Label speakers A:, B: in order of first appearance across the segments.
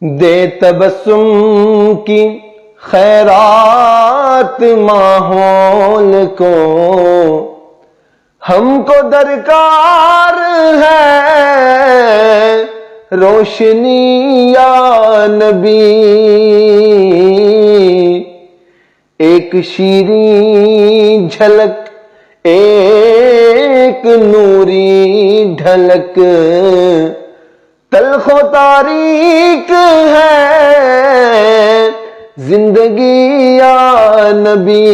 A: دے تبسم کی خیرات ماحول کو، ہم کو درکار ہے روشنی یا نبی، ایک شیریں جھلک ایک نوری ڈھلک، تلخ و تاریک ہے زندگی یا نبی۔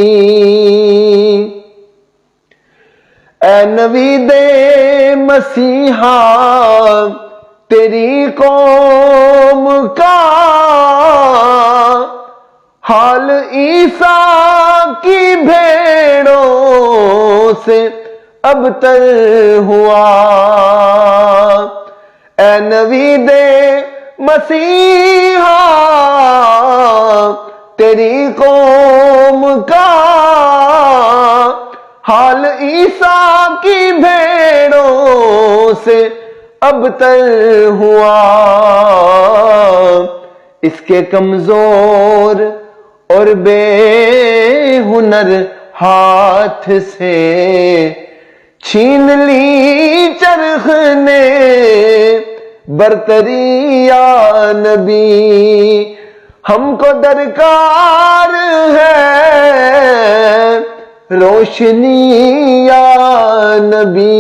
A: اے نوید مسیحا تیری قوم کا حال عیسیٰ کی بھیڑوں سے ابتر ہوا۔ اے نوید مسیحا تیری قوم کا حال عیسیٰ کی بھیڑوں سے ابتر ہوا۔ اس کے کمزور اور بے ہنر ہاتھ سے چھین لی چرخ نے برتری یا نبی، ہم کو درکار ہے روشنی یا نبی۔